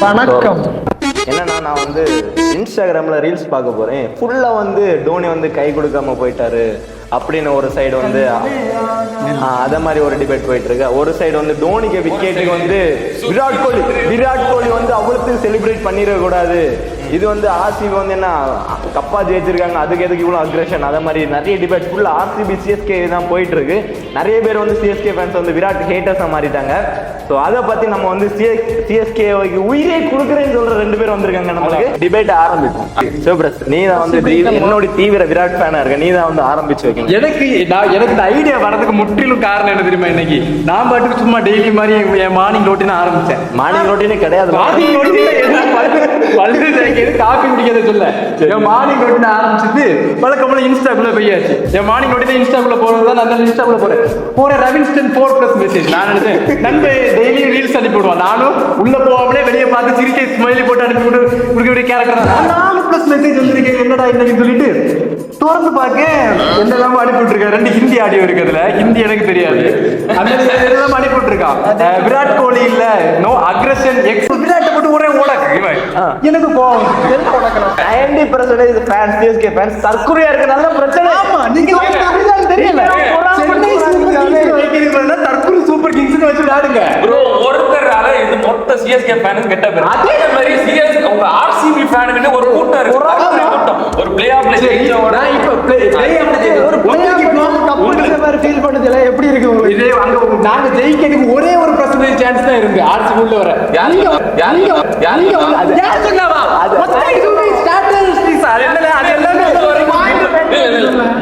வணக்கம். என்னன்னா நான் வந்து இன்ஸ்டாகிராம்ல ரீல்ஸ் பார்க்க போறேன். ஃபுல்லா வந்து டோனி வந்து கை கொடுக்காம போயிட்டாரு அப்படின்னு ஒரு சைடு வந்து அத மாதிரி ஒரு டிபேட் போயிட்டு இருக்கு. ஒரு சைடு வந்து டோனிக்கு விக்கெட்டுக்கு வந்து விராட் கோலி வந்து அவ்வளவு செலிப்ரேட் பண்ணிட கூடாது, இது வந்து ஆர்சிபி வந்து என்ன கப்பா ஜெயிச்சிருக்காங்க, அதுக்கு எதுக்கு இவ்வளவு அக்ரெஷன், அத மாதிரி நிறைய டிபேட் ஃபுல்லா ஆர்சிபி சிஎஸ்கே தான் போயிட்டு இருக்கு. நிறைய பேர் வந்து சிஎஸ்கே ஃபேன்ஸ் வந்து விராட் ஹேட்டர்ஸா மாறிட்டாங்க. ஸோ அதை பத்தி நம்ம வந்து சிஎஸ்கே உயிரே கொடுக்குறேன்னு சொல்ற 2 பேர் வந்திருக்காங்க. நம்மளுக்கு டிபேட் ஆரம்பிக்கும். சிவபிரஸ், நீ தான் வந்து என்னோட தீவிர விராட் ஃபேனா இருக்க, நீ தான் வந்து ஆரம்பிச்சு வைக்கணும். எனக்கு இந்த ஐடியா வரதுக்கு முற்றிலும் காரணம் என்ன தெரியுமா? இன்னைக்கு நான் பாட்டுக்கு சும்மா டெய்லி மாதிரி என் மார்னிங் ரொட்டீன் ஆரம்பிச்சேன். மார்னிங் ரொட்டீனே கிடையாது. மார்னிங் காஃபி குடிக்கிறத சொல்ல என் மார்னிங் ரொட்டீன் ஆரம்பிச்சது வழக்கம்போல இன்ஸ்டாக்குள்ள போயாச்சு. என் மார்னிங் ரொட்டீன் இன்ஸ்டாக்குள்ள போறதுதான் நான் இன்ஸ்டாக்குள்ள போறேன். ரவின்ஸ்டன் 4+ மெசேஜ். நான் நினைச்சேன் நண்பே டெய்லி ரீல்ஸ் அனுப்பி விடுவான். நானும் உள்ள போகாமலே வெளியே பார்த்து சிரிக்கை ஸ்மைலி போட்டு அனுப்பி விட்டு கேரக்டர் 4+ மெசேஜ் வந்திருக்கேன். என்னடா இன்னைக்கு சொல்லிட்டு திறந்து பார்க்க என்னெல்லாம் அனுப்பிட்டு இருக்கான். 2 ஹிந்தி ஆடியோ இருக்குதுல, ஹிந்தி எனக்கு தெரியாது, அந்த எல்லாம் அனுப்பிட்டு இருக்கான். விராட் கோலி இல்ல, நோ அக்ரெஷன், விராட்டை போட்டு ஒரே ஓடக்கு எனக்கு கோவம். 90% ஃபேன்ஸ் சிஎஸ்கே ஃபேன்ஸ் தற்குறியா இருக்கு. நல்ல பிரச்சனை. ஆமா, நீங்க தெரியல தற்குறி சூப்பர் கிங்ஸ் வச்சு விளையாடுங்க ப்ரோ. ஒருத்தரால இது மொத்த சிஎஸ்கே ஃபேனுக்கு கெட்ட பேர். அதே மாதிரி சிஎஸ்கே உங்க ஆர்சிபி ஃபேனுக்கு ஒரு கூட்டம் இருக்கு. ஒரு பிளே ஆஃப்ல ஜெயிச்சோட இப்ப பிளே ஆஃப்ல ஒரு உங்களுக்கு மாதிரி ஃபீல் பண்ணதுல எப்படி இருக்கு உங்களுக்கு? இதே அங்க நாங்க ஜெயிக்கிறதுக்கு ஒரே ஒரு % சான்ஸ் தான் இருக்கு ஆர்சிபி உள்ள வர. யாருங்க அது யார் சொன்னவா?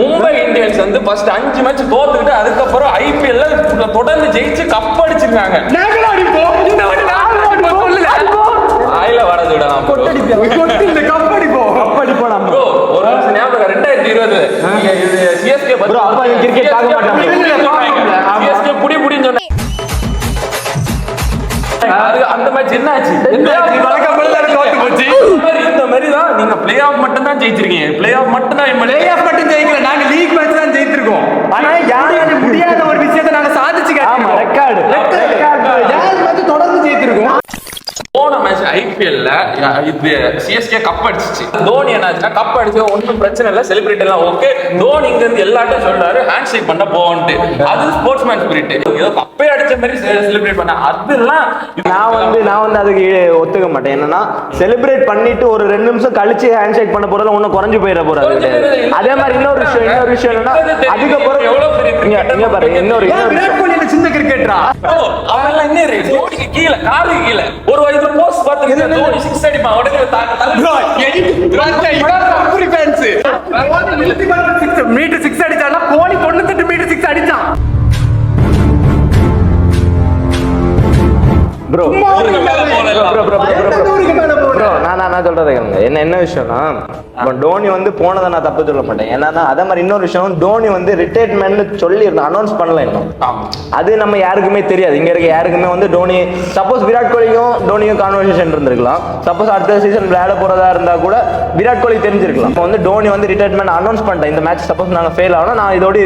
மும்பை இந்தியன்ஸ் வந்து ஃபர்ஸ்ட் 5 மேட்ச் தோத்துக்கிட்டு அதுக்கப்புறம் ஐபிஎல்ல தொடர்ந்து ஜெயிச்சு கப் அடிச்சிருக்காங்க. ஆயில வரது விட ப்ரோ. ஒரு வருஷம் ஞாபகம் 2020 சிஎஸ்கே கிரிக்கெட் பார்க்க மாட்டாங்க. சிஎஸ்கே புடி புடின்னு சொன்ன அந்த மேட்ச் என்ன ஆச்சு? இந்த மாதிரி தான் நீங்க பிளே ஆஃப் மட்டும் தான் ஜெயிச்சிருக்கீங்க. பிளே ஆஃப் மட்டும் தான் மட்டும் ஜெயிக்கல, நாங்க லீக் மேட்ச் தான் ஜெயிச்சிருக்கோம். ஆனா யாரால முடியாத ஒரு விஷயத்தை நாங்க சாதிச்சு காட்டினோம். ரெக்கார்ட் யார் மேட்ச் தொடர்ந்து ஜெயிச்சிருக்கோம். போன மேட்ச் ஐபிஎல்ல இது சிஎஸ்கே கப் அடிச்சிச்சு. தோனி என்னாச்சுன்னா கப் அடிச்சு ஒன்றும் பிரச்சனை இல்லை, செலிபிரேட் எல்லாம் ஓகே. தோனி இங்க இருந்து எல்லாத்தையும் சொல்றாரு ஹேண்ட் ஷேக் பண்ண போன்ட்டு. அது ஸ்போர்ட்ஸ் மேன் ஸ்பிரிட். ஏதோ கப்பே அடிச்ச மாதிரி செலிபிரேட் பண்ண அதெல்லாம் நான் வந்து அதுக்கு ஒத்துக்க மாட்டேன். என்னன்னா செலிப்ரேட் பண்ணிட்டு ஒரு 2 நிமிஷம் கழிச்சு ஹேண்ட் ஷேக் பண்ண போறதுல ஒன்னும் குறைஞ்சு போயிட போறாது. அதே மாதிரி இன்னொரு விஷயம் என்னன்னா அதுக்கப்புறம் எவ்வளவு பெரிய பாருங்க இன்னொரு விராட் கோலி சின்ன கிரிக்கெட்டரா அவெல்லாம் என்ன தோனிக்கு கீழே காலுக்கு கீழே ஒரு வயது போஸ்ட் பார்த்து தோனி 6 அடிப்பான் உடனே மீட்டர் 6 அடிச்சானா கோலி 98 மீட்டர் 6 அடிச்சான். ப்ரோ நான் சொல்றது என்ன விஷயம்னா, டோனி வந்து போனதை நான் தப்பு சொல்ல மாட்டேன். ஏன்னா அதே மாதிரி இன்னொரு விஷயம், டோனி வந்து ரிட்டையர்மெண்ட் சொல்லி அனௌன்ஸ் பண்ணல இன்னும். அது நம்ம யாருக்குமே தெரியாது. இங்க இருக்க யாருக்குமே வந்து டோனி சப்போஸ் விராட் கோலியும் டோனியும் கான்வர்சேஷன் இருந்திருக்கலாம். சப்போஸ் அடுத்த சீசன் விளையாட போறதா இருந்தா கூட விராட் கோலி தெரிஞ்சிருக்கலாம். வந்து டோனி வந்து ரிட்டையர்மெண்ட் அனௌன்ஸ் பண்ணிட்டேன். இந்த மேட்ச் சப்போஸ் நாங்க ஃபெயில் ஆகணும், நான் இதோட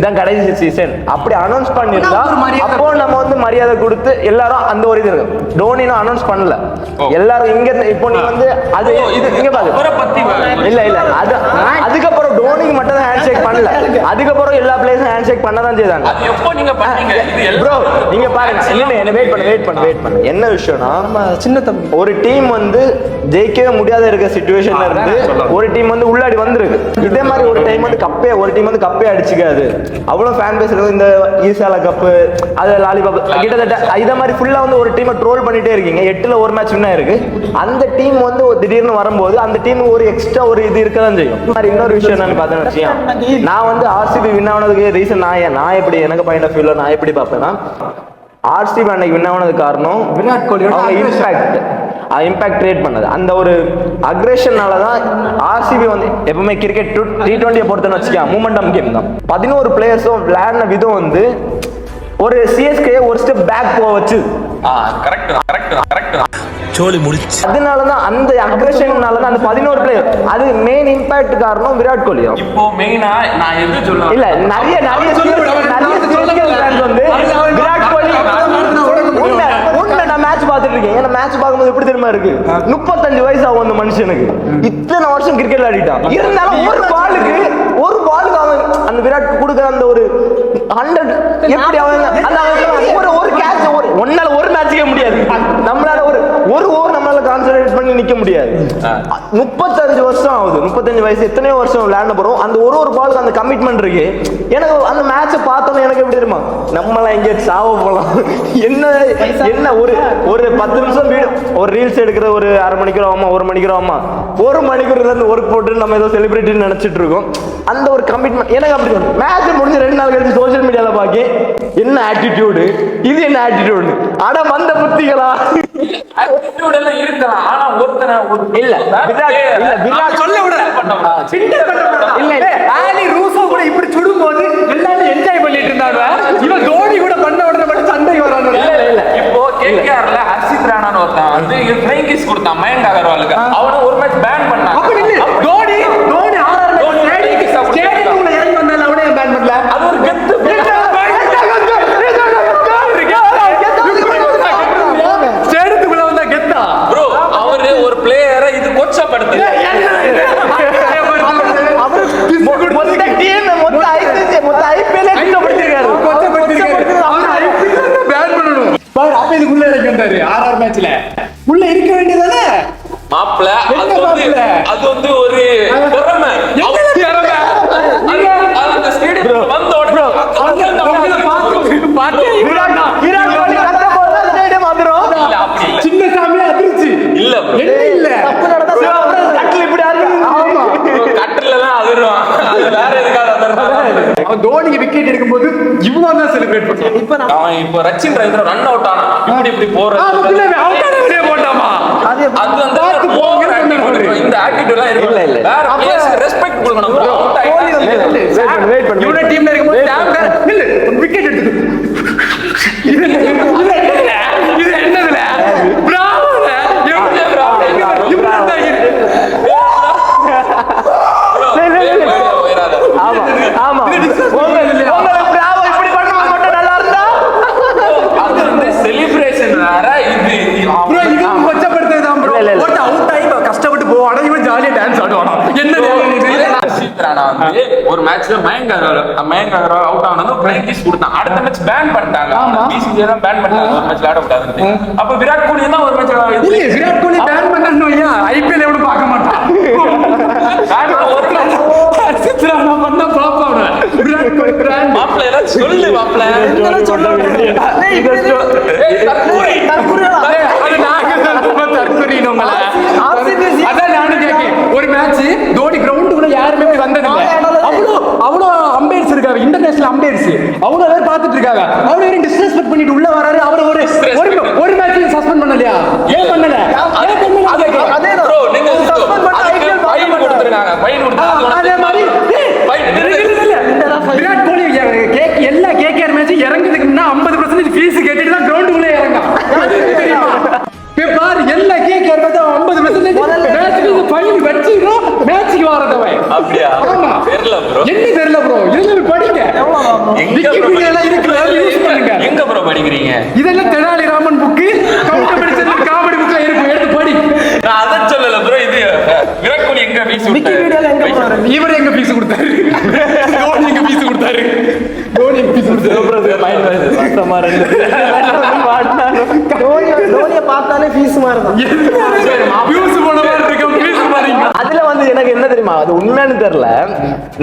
இதான் கடைசி சீசன் அப்படி அனௌன்ஸ் பண்ணிருந்தா அப்போ நம்ம வந்து மரியாதை கொடுத்து எல்லாரும் அந்த ஒரு இது இருக்கு. டோனினும் அனௌன்ஸ் பண்ணல, எல்லாரும் இங்க இப்போ நீ வந்து அது இது இங்க பாருங்க. இல்ல அது அதுக்கப்புறம் டோனிக்கு மட்டும் தான் ஹேண்ட் ஷேக் பண்ணல, அதுக்கப்புறம் எல்லா பிளேயர்ஸும் ஹேண்ட் ஷேக் பண்ண தான் செய்தாங்க. அது எப்போ நீங்க பண்ணீங்க ப்ரோ? நீங்க பாருங்க. இல்ல என்ன வெயிட் பண்ணு. என்ன விஷயம்னா சின்ன தம்பி ஒரு டீம் வந்து ஜெயிக்கவே முடியாத இருக்க சிச்சுவேஷன்ல இருந்து ஒரு டீம் வந்து உள்ளாடி வந்திருக்கு. இதே மாதிரி ஒரு டைம் வந்து ஒரு டீம் வந்து கப்பே அடிச்சுக்காது. அவ்வளவு ஃபேன் பேஸ் இருக்கு. இந்த ஈசால கப்பு அது லாலிபாப் கிட்டத்தட்ட இதை மாதிரி ஃபுல்லா வந்து ஒரு டீமை ட்ரோல் பண்ணிட்டே இருக்கீங்க. 8ல ஒரு மேட்ச் வின் ஆயிருக்கு. அந்த டீம் வந்து திடீர்னு வரும்போது அந்த டீம் ஒரு எக்ஸ்ட்ரா ஒரு இது இருக்கதான் செய்யும். இன்னொரு விஷயம் என்னன்னு பார்த்தேன்னு வச்சுக்கேன், நான் வந்து ஆர்சிபி வின் ஆனதுக்கு ரீசன் நான் எப்படி எனக்கு பாயிண்ட் ஆஃப் வியூல நான் எப்படி பார்ப்பேன்னா, ஆர்சிபி அன்னைக்கு வின் ஆனதுக்கு காரணம் விராட் கோலியோட இம்பாக்ட் கிரியேட் பண்ணது. அந்த ஒரு அக்ரெஷனால தான் ஆர்சிபி வந்து எப்பவுமே கிரிக்கெட் T20 பொறுத்தன்னு வச்சுக்கா மூமெண்டம் கேம் தான். 11 பிளேயர்ஸும் விளையாடின விதம் வந்து ஒரு சிஎஸ்கே ஒரு ஸ்டெப் பேக் போக வச்சு சோலி முடிச்சு. அதனாலதான் அந்த அக்ரெஷன்னால அந்த 11 பிளேயர் அது மெயின் இம்பாக்ட் காரணம் விராட் கோலி. இப்போ மெயினா நான் எது சொல்றேன் இல்ல நிறைய வந்து விராட் கோலி நான் மேட்ச் பார்த்துட்டு இருக்கேன். மேட்ச் பார்க்கும்போது எப்படி தெரியுமா இருக்கு, 35 வயசு ஆகும் அந்த மனுஷனுக்கு, இத்தனை வருஷம் கிரிக்கெட் ஆடிட்டான், இருந்தாலும் ஒரு பாலுக்கு அவன் அந்த விராட் கொடுக்குற அந்த ஒரு 100 எப்படி அவன் அந்த ஒரு கேட்ச் ஒன்னால ஒரு மேட்சுக்கே முடியாது, நம்மளால ஒரு ஓவர் நம்மளால கான்சென்ட்ரேட் பண்ணி நிக்க முடியாது. 35 வருஷம் ஆகுது, 35 வயசு எத்தனையோ வருஷம் விளையாட போறோம், அந்த ஒரு பாலுக்கு அந்த கமிட்மெண்ட் இருக்கு. எனக்கு அந்த மேட்சை பார்த்தோன்னே எனக்கு எப்படி தெரியுமா, நம்மளாம் எங்கே சாவ போலாம், என்ன ஒரு 10 நிமிஷம் வீடு ஒரு ரீல்ஸ் எடுக்கிற ஒரு அரை மணிக்கூர் ஆகுமா, 1 மணிக்கூர் ஆகுமா, 1 மணிக்கூர் இருந்து ஒர்க் போட்டு நம்ம ஏதோ செலிபிரிட்டின்னு நினைச்சிட்டு இருக்கோம். அந்த ஒரு கமிட்மெண்ட் எனக்கு அப்படி தோணும். மேட்ச் முடிஞ்சு 2 நாள் கழிச்சு சோசியல் மீடியால பாக்கி என்ன ஆட்டிடியூடு, இது என்ன ஆட்டிடியூடு, அட மந்த புத்திகளா ஆட்டிடியூட் எல்லாம் இருக்கலாம். ஆனா ஒருத்தனை இல்ல விராட் சொல்ல விட இல்ல ஆலி ரூசோ கூட இப்படி சுடும்போது எல்லாரும் என்ஜாய் பண்ணிட்டு இருந்தாங்க. இவன் தோனி கூட பண்ண உடனே மட்டும் சண்டை வரானு. இல்ல இப்போ கேகேஆர்ல ஹர்ஷித் ராணான்னு ஒருத்தன் வந்து ஃப்ளைங் கிஸ் கொடுத்தான் மயங்க் அகர்வாலுக்கு, அவனை ஒரு மேட்ச் பேன் பண்ணான். அப்படி இல்ல தோனி ஆர்ஆர் ஸ்டேடியம்ல இறங்கி வந்தால அவனே பேன் பண்ணல. அது ஒரு கெத்து. ஸ்டேடியத்துக்குள்ள வந்தா கெத்தா ப்ரோ, அவரு ஒரு பிளேயரை இது கொச்சப்படுத்து. அப்ப இதுக்குள்ள இறங்கி வந்தாரு ஆர்ஆர் மேட்ச்ல உள்ள இருக்க வேண்டியதானே மாப்ள. அது வந்து ஒரு திறமை. அந்த ஸ்டேடியம் வந்த உடனே சின்ன சாமி அதிர்ச்சி இல்ல இல்ல கட்டிலாம் அதிர்வான். அது வேற எதுக்காக அவன் தோனிக்கு விக்கெட் எடுக்கும்போது இவன் தான் செலிப்ரேட் பண்ணுவான். அவன் இப்போ ரச்சின் ரவீந்திரன் ரன் அவுட் ஆனா இப்படி போறான். போட்டாமா அது வந்து இந்த ஆட்டிடியூட்லாம் இருக்கு. இல்ல வேற பிளேயர்ஸ்க்கு ரெஸ்பெக்ட் கொடுக்கணும். வெயிட் பண்ணு. இவனோட டீம்ல இருக்கும்போது இல்ல விக்கெட் எடுத்து இது என்னதுல பிராவோல ஆமா இப்படி பண்ண மட்டும் நல்லா இருந்தா அது வந்து செலிப்ரேஷன் வேற. இது கொச்சப்படுத்துதான் ப்ரோ. போட்டு அவுட் ஆகி கஷ்டப்பட்டு போவானா, இவன் ஜாலியா டான்ஸ் ஆடுவானா. என்ன ஒரு மேட்ச்ல மயங்க் அகர்வால் அவுட் ஆனது ஃப்ளைங் கிஸ் கொடுத்தான். அடுத்த மேட்ச் பேன் பண்ணிட்டாங்க. பிசிசிஐ தான் பேன் பண்ணிட்டாங்க ஒரு மேட்ச்ல ஆட கூடாதுன்னு. அப்ப விராட் கோலி தான் ஒரு மேட்ச் இல்ல விராட் கோலி பேன் பண்ணனும்யா, ஐபிஎல் எவனும் பார்க்க மாட்டான். ஒரு மேட்ச் சித்ரானா பண்ணா பாப்பாவ விராட் கோலி பிராண்ட் மாப்ள எல்லாம் சொல்லு மாப்ள. சொல்ல வேண்டியது அது நாங்க தற்கொலைன்னு உங்கள அதான் நானும் கேட்கேன். ஒரு மேட்ச் தோனி கிரவுண்டுக்குள்ள யாருமே போய் வந்தது இல்ல. அவ்வளோ அம்பையர்ஸ் இருக்காங்க, இன்டர்நேஷனல் அம்பையர்ஸ் அவ்வளோ பேர் பார்த்துட்டு இருக்காங்க. அவ்வளோ பேரும் டிஸ்ரெஸ்பெக்ட் பண்ணிட்டு உள்ள வராரு. அவர் ஒரு மேட்ச் சஸ்பெண்ட் பண்ணலையா? ஏன் பண்ணல? அதே ப்ரோ, நீங்க சஸ்பெண்ட் பண்ண ஐபிஎல் ஃபைன் கொடுத்துருக்காங்க. ஃபைன் கொடுத்தாங்க. அதே மாதிரி விராட் கோலி எல்லா கேகேஆர் மேட்ச் இறங்குறதுக்கு முன்னா 50% ஃபீஸ் கேட்டுட்டு தான் கிரவுண்டுக்குள்ள இறங்கும். பாரு எல்லா கேகேஆர் மேட்ச் 50% மேட்ச் ஃபைன் வச்சிரோ மேட்ச்க்கு வரதவன். அப்படியே ஆமா தெரியல ப்ரோ. என்ன தெரியல ப்ரோ? இதெல்லாம் படிங்க. விக்கிபீடியால இருக்கு, யூஸ் பண்ணுங்க. எங்க ப்ரோ படிக்கிறீங்க? இதெல்லாம் Tenali Raman book, counter comedy புக்ல இருக்கு, எடுத்து படி. நான் அத சொல்லல ப்ரோ. இது விராட் கோலி எங்க ஃபீஸ் விக்கிபீடியால எங்க போறாரு? இவர் எங்க ஃபீஸ் கொடுத்தாரு? தோனி எங்க ஃபீஸ் கொடுத்தாரு? தோனி எங்க ஃபீஸ் கொடுத்தாரு? ஃபைன் வருது மொத்தமா ரெண்டு தோனியை பார்த்தாலே ஃபீஸ் மாறுதான். வியூஸ் போன மாதிரி இருக்கு, ஃபீஸ் மாறிங்க. அதுல வந்து எனக்கு என்ன தெரியுமா, அது உண்மைன்னு தெரியல,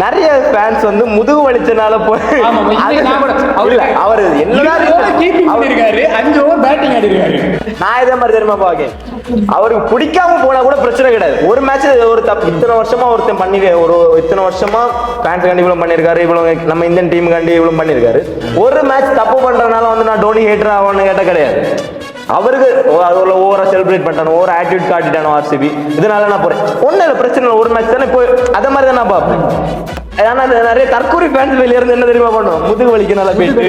நிறைய ஃபேன்ஸ் வந்து முதுகு வலிச்சனால போய் அவர் என்னதான் கீப்பிங் பண்ணிருக்காரு, 5 ஓவர் பேட்டிங் ஆடிருக்காரு. நான் இதே மாதிரி தெரியுமா பாக்கேன், அவருக்கு பிடிக்காம போனா கூட பிரச்சனை கிடையாது. ஒரு மேட்ச் ஒரு தப்பு இத்தனை வருஷமா ஒருத்தன் பண்ணி இத்தனை வருஷமா ஃபேன்ஸ் காண்டி இவ்வளவு பண்ணிருக்காரு, இவ்வளவு நம்ம இந்தியன் டீம் காண்டி இவ்வளவு பண்ணிருக்காரு. ஒரு மேட்ச் தப்பு பண்றதுனால வந்து நான் டோனி ஹேட்டர் ஆவான்னு கேட்ட கிடையாது. அவருக்கு ஓவரா செலிப்ரேட் பண்ணிட்டானோ, ஓவர ஆட்டிடியூட் காட்டிட்டானோ ஆர்சிபி, இதனால நான் போறேன். ஒன்னும் இல்லை, பிரச்சனை இல்லை, ஒரு மேட்ச் தானே போய் அதே மாதிரி தான் நான் பார்ப்பேன். ஆனா நிறைய தற்கூரி ஃபேன்ஸ் வெளியே இருந்து என்ன தெரியுமா பண்ணுவோம், முதுகு வலிக்கனால போயிட்டு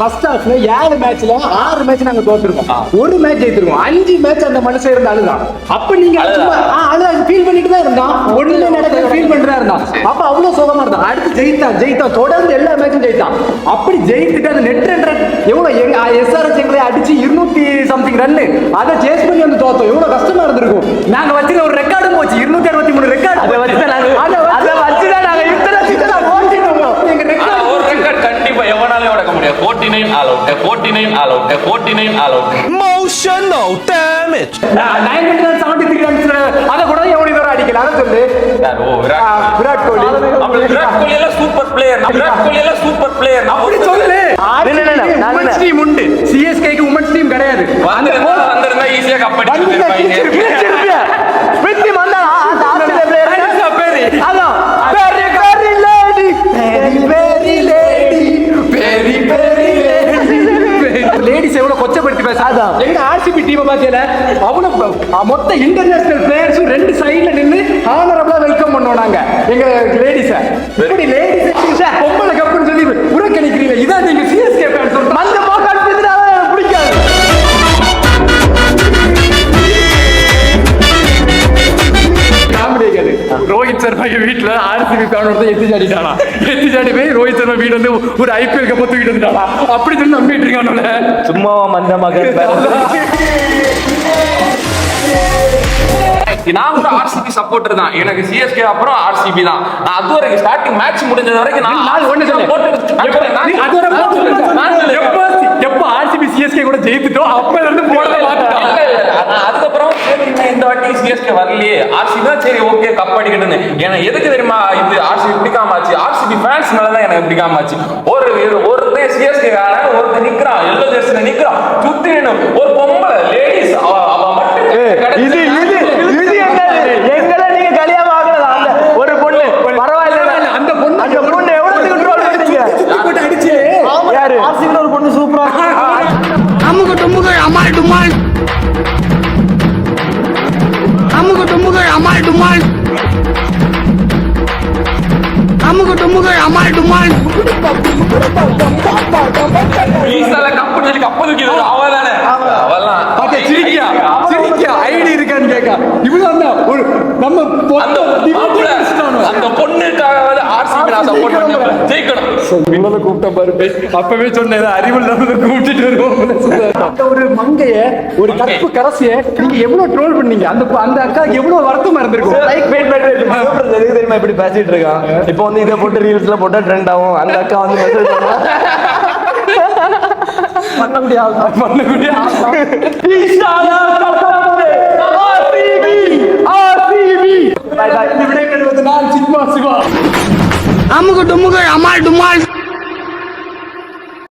ஃபர்ஸ்ட் ஹாஃப்ல 7 மேட்ச்ல 6 மேட்ச் நாங்க தோத்துருக்கோம், ஒரு மேட்ச் ஜெயிச்சிருக்கோம், 5 மேட்ச் அந்த மனுஷன் இருந்து அழுதான். அப்ப நீங்க சும்மா அழுதா ஃபீல் பண்ணிட்டு தான் இருந்தான், ஒண்ணுமே நடக்கல ஃபீல் பண்ணிட்டு தான் இருந்தான். அப்ப அவ்வளவு சோகமா இருந்தான். அடுத்து ஜெயித்தான் தொடர்ந்து எல்லா மேட்சும் ஜெயித்தான். அப்படி ஜெயித்துட்டு அந்த நெட் ரன் எவ்வளவு எஸ்ஆர்எச் எங்களை அடிச்சு 200 சம்திங் ரன் அதை சேஸ் பண்ணி வந்து தோத்தோம். எவ்வளவு கஷ்டமா இருந்திருக்கும். நாங்க வச்சிருக்க ஒரு ரெக்கார்டும் போச்சு, 263 ரெக்கார்டு. அதை வச்சுதான் நாங்க இத்தனை எங்க ரெக்கார்ட் ஒரு ரெக்கார்ட் கண்டிப்பா எவனாலையும் உடைக்க முடியாது. 49 all out, 49 all out, 49 all out. Emotional damage. 973 runs அத கூட எவனி தர அடிக்கல. அத சொல்லு. யார்? ஓ விராட் கோலி. விராட் கோலி எல்லாம் சூப்பர் பிளேயர். விராட் கோலி எல்லாம் சூப்பர் பிளேயர். அப்படி சொல்லு. உமன்ஸ் டீம் உண்டு, சிஎஸ்கேக்கு உமன்ஸ் டீம் கிடையாது. வந்திருந்தா ஈஸியா கப் அடிச்சிருப்பாங்க. பிரித்தி மந்தா அந்த ஆஸ்திரேலியா பிளேயர் அதான் லேடிஸ் எவ்வளவு கொச்சப்படுத்தி பேசாத. எங்க ஆர்சிபி டீமை பாத்தீங்களா, அவ்வளவு மொத்த இன்டர்நேஷனல் பிளேயர்ஸும் 2 சைடுல நின்னு ஹானரபிளா வெல்கம் பண்ணோம் நாங்க எங்க லேடிஸ. இப்படி லேடிஸ் பொம்பளை கப்புன்னு சொல்லி புறக்கணிக்கிறீங்க. இதான் நீங்க சிஎஸ்கே ஃபேன் சொல்ற அந்த மோகால் பேசுறாங்க, எனக்கு பிடிக்காது. ரோஹித் சர்மா வீட்டுல ஆர்சிபி ஃபேனோட எத்தி சாடிட்டானா. எத்தி சாடி போய் ரோஹித் சர்மா வீடு வந்து ஒரு ஐபிஎல் கப்ப தூக்கிட்டு வந்துட்டானா. அப்படி சொல்லி நம்பிட்டு இருக்கானோல. சும்மாவா மந்த மகன். நான் கூட ஆர்சிபி சப்போர்ட்டர் தான். எனக்கு சிஎஸ்கே அப்புறம் ஆர்சிபி தான். நான் அது வரைக்கும் ஸ்டார்டிங் மேட்ச் முடிஞ்சது வரைக்கும் நான் ஒண்ணு எப்ப ஆர்சிபி சிஎஸ்கே கூட ஜெயித்துட்டோம் அப்ப இருந்து போடவே மாட்டோம். அதுக்கப்புறம் இந்த வாட்டி சிஎஸ்கே வரலையே, ஆர்சிபி தான் சரி ஓகே கப் அடிக்கட்டுன்னு. ஏன்னா எதுக்கு தெரியுமா இது ஆர்சிபி பிடிக்காம ஆச்சு? ஆர்சிபி ஃபேன்ஸ்னால தான் எனக்கு பிடிக்காம ஆச்சு. ஒருத்தன் சிஎஸ்கே காரன் ஒருத்தன் நிக்கிறான், எல்லோ ஜெர்சில நிக்கிறான், சுத்தி ஒரு பொம்பளை லேடிஸ் அவ மட்டும் இது எங்களை நீங்க கலியா வாங்குறது. அந்த ஒரு பொண்ணு பரவாயில்ல, அந்த பொண்ணு எவ்வளவு கண்ட்ரோல் பண்ணீங்க போட்டு அடிச்சு. யாரு? ஆர்சிபில ஒரு பொண்ணு சூப்பரா அமுக டுமுக அமால் டுமால், அமுக டுமுக அமால் டுமால், அமுக டுமுக அமால் டுமால். ஈசால கப்பு சொல்லி கப்பு தூக்கிடுது அவதானே. அவெல்லாம் சிரிக்கா ஐடி இருக்கான்னு கேட்கா. இவ்வளவு ஒரு நம்ம அந்த பொண்ணுக்காக ஆர்சிபி நான் சப்போர்ட் பண்ணேன். ஜெயிக்கணும் கூப்பிட்ட பாரு. அப்பவே சொன்னேன் அறிவில் கூப்பிட்டு வருவோம். ஒரு மங்கைய ஒரு கற்பு கரசிய நீங்க எவ்வளவு ட்ரோல் பண்ணீங்க. அந்த அக்காக்கு எவ்வளவு வருத்தமா இருந்திருக்கும். லைக் வெயிட் எதுக்கு தெரியுமா இப்படி பேசிட்டு இருக்கான்? இப்போ வந்து இதை போட்டு ரீல்ஸ்ல போட்டா ட்ரெண்ட் ஆகும். அந்த அக்கா வந்து மெசேஜ் பண்ண முடியாது. அமுக டுமுக அமால் டுமால்.